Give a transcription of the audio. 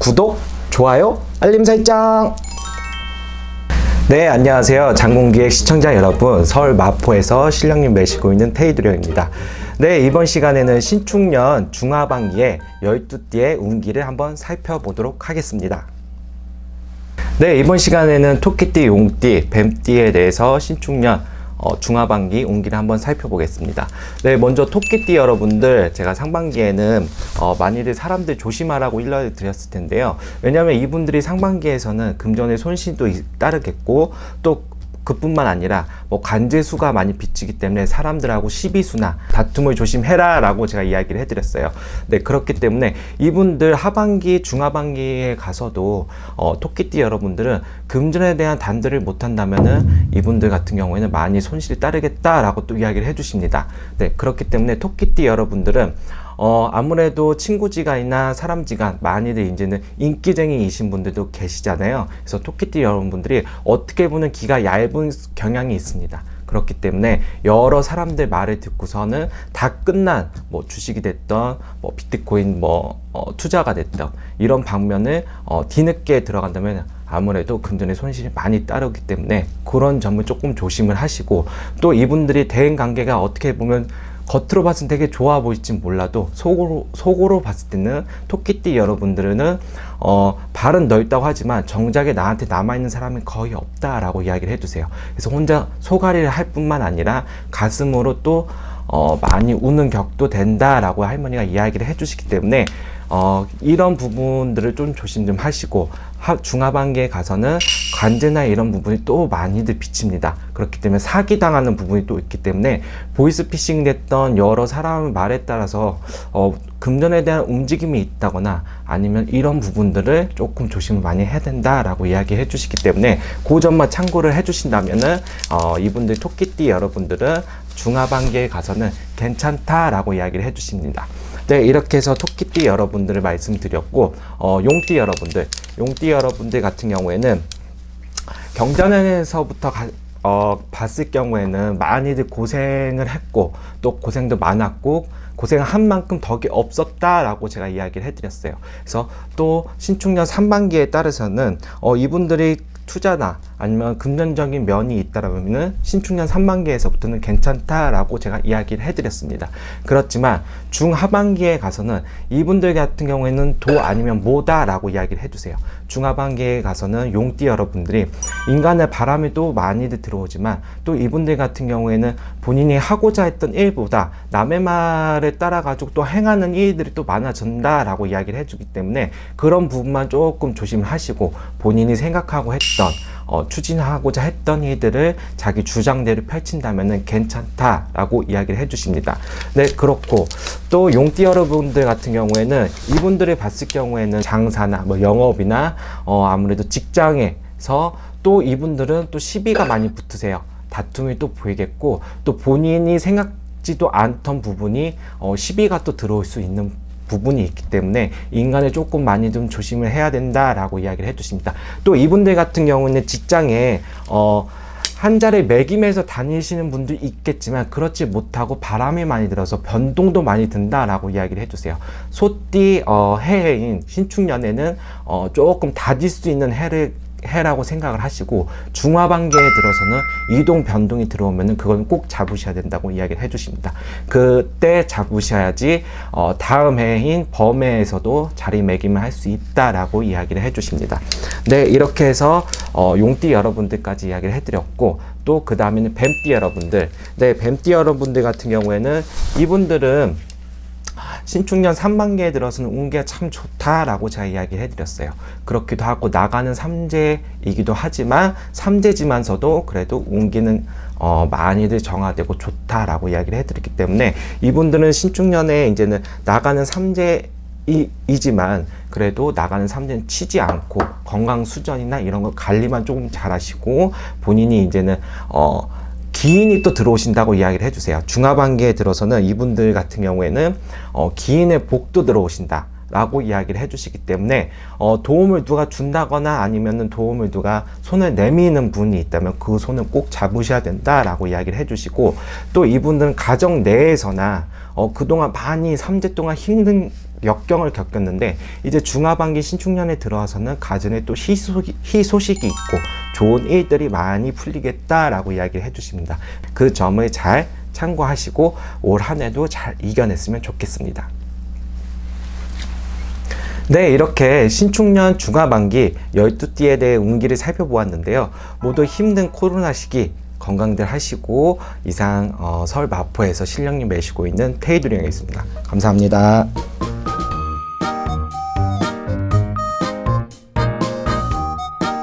구독, 좋아요, 알림 설정. 네, 안녕하세요. 장군기획 시청자 여러분, 서울 마포에서 실력님 매시고 있는 테이드려입니다. 네, 이번 시간에는 신축년 중하반기에 12띠의 운기를 한번 살펴보도록 하겠습니다. 네, 이번 시간에는 토끼띠, 용띠, 뱀띠에 대해서 신축년 중하반기 운기를 한번 살펴보겠습니다. 네, 먼저 토끼띠 여러분들, 제가 상반기에는 많이들 사람들 조심하라고 일러를 드렸을 텐데요. 왜냐하면 이분들이 상반기에서는 금전의 손실도 따르겠고, 또 그뿐만 아니라 뭐 관재수가 많이 비치기 때문에 사람들하고 시비수나 다툼을 조심해라 라고 제가 이야기를 해드렸어요. 네, 그렇기 때문에 이분들 하반기, 중하반기에 가서도 토끼띠 여러분들은 금전에 대한 단들을 못한다면은 이분들 같은 경우에는 많이 손실이 따르겠다라고 또 이야기를 해주십니다. 네, 그렇기 때문에 토끼띠 여러분들은 아무래도 친구지간이나 사람지간 많이들 이제는 인기쟁이이신 분들도 계시잖아요. 그래서 토끼띠 여러분들이 어떻게 보면 귀가 얇은 경향이 있습니다. 그렇기 때문에 여러 사람들 말을 듣고서는 다 끝난 뭐 주식이 됐던 뭐 비트코인 투자가 됐던 이런 방면을 뒤늦게 들어간다면 아무래도 금전의 손실이 많이 따르기 때문에 그런 점을 조금 조심을 하시고, 또 이분들이 대인 관계가 어떻게 보면 겉으로 봤을 때 되게 좋아 보일진 몰라도 속으로 봤을 때는 토끼띠 여러분들은 발은 넓다고 하지만 정작에 나한테 남아있는 사람이 거의 없다라고 이야기를 해주세요. 그래서 혼자 소가리를 할 뿐만 아니라 가슴으로 또 많이 우는 격도 된다라고 할머니가 이야기를 해주시기 때문에 이런 부분들을 좀 조심 좀 하시고, 중하반기에 가서는 관제나 이런 부분이 또 많이들 비칩니다. 그렇기 때문에 사기당하는 부분이 또 있기 때문에 보이스피싱 됐던 여러 사람의 말에 따라서 금전에 대한 움직임이 있다거나 아니면 이런 부분들을 조금 조심을 많이 해야 된다라고 이야기해 주시기 때문에 그 점만 참고를 해 주신다면은 이분들 토끼띠 여러분들은 중하반기에 가서는 괜찮다라고 이야기를 해 주십니다. 네, 이렇게 해서 토끼띠 여러분들을 말씀드렸고, 용띠 여러분들 같은 경우에는 경자년에서부터 봤을 경우에는 많이들 고생을 했고, 또 고생도 많았고, 고생한 만큼 덕이 없었다라고 제가 이야기를 해드렸어요. 그래서 또 신축년 3반기에 따라서는 이분들이 투자나 아니면 금전적인 면이 있다라면 신축년 3반기에서부터는 괜찮다라고 제가 이야기를 해드렸습니다. 그렇지만 중하반기에 가서는 이분들 같은 경우에는 도 아니면 모다라고 이야기를 해주세요. 중하반기에 가서는 용띠 여러분들이 인간의 바람이 또 많이들 들어오지만, 또 이분들 같은 경우에는 본인이 하고자 했던 일보다 남의 말에 따라 가지고 또 행하는 일들이 또 많아진다라고 이야기를 해주기 때문에 그런 부분만 조금 조심을 하시고, 본인이 생각하고 했던 추진하고자 했던 일들을 자기 주장대로 펼친다면 괜찮다라고 이야기를 해주십니다. 네, 그렇고 또 용띠 여러분들 같은 경우에는 이분들을 봤을 경우에는 장사나 뭐 영업이나 아무래도 직장에서 또 이분들은 또 시비가 많이 붙으세요. 다툼이 또 보이겠고, 또 본인이 생각지도 않던 부분이 시비가 또 들어올 수 있는 부분이 있기 때문에 인간을 조금 많이 좀 조심을 해야 된다라고 이야기를 해주십니다. 또 이분들 같은 경우는 직장에 한 자리 매김해서 다니시는 분도 있겠지만 그렇지 못하고 바람이 많이 들어서 변동도 많이 든다라고 이야기를 해주세요. 소띠 해인 신축년에는 조금 다질 수 있는 해라고 생각을 하시고, 중하반기에 들어서는 이동 변동이 들어오면은 그건 꼭 잡으셔야 된다고 이야기를 해주십니다. 그때 잡으셔야지 다음 해인 범해에서도 자리매김을 할 수 있다라고 이야기를 해주십니다. 네, 이렇게 해서 용띠 여러분들까지 이야기를 해드렸고, 또 그 다음에는 뱀띠 여러분들. 네, 뱀띠 여러분들 같은 경우에는 이분들은 신축년 3반기에 들어서는 운기가 참 좋다라고 제가 이야기를 해드렸어요. 그렇기도 하고 나가는 삼재이기도 하지만 삼재지만서도 그래도 운기는 많이들 정화되고 좋다라고 이야기를 해드렸기 때문에 이분들은 신축년에 이제는 나가는 삼재이지만 그래도 나가는 삼재는 치지 않고 건강 수전이나 이런 거 관리만 조금 잘 하시고, 본인이 이제는 기인이 또 들어오신다고 이야기를 해주세요. 중하반기에 들어서는 이분들 같은 경우에는 기인의 복도 들어오신다 라고 이야기를 해주시기 때문에 도움을 누가 준다거나 아니면은 도움을 누가 손을 내미는 분이 있다면 그 손을 꼭 잡으셔야 된다라고 이야기를 해주시고, 또 이분들은 가정 내에서나 그동안 많이 3재 동안 힘든 역경을 겪었는데 이제 중하반기 신축년에 들어와서는 가정에 또 희소식이 있고 좋은 일들이 많이 풀리겠다라고 이야기를 해주십니다. 그 점을 잘 참고하시고 올 한 해도 잘 이겨냈으면 좋겠습니다. 네, 이렇게 신축년 중하반기 12띠에 대해 운기를 살펴보았는데요. 모두 힘든 코로나 시기 건강들 하시고 이상 서울 마포에서 실령님 매시고 있는 테이두령이었습니다. 감사합니다.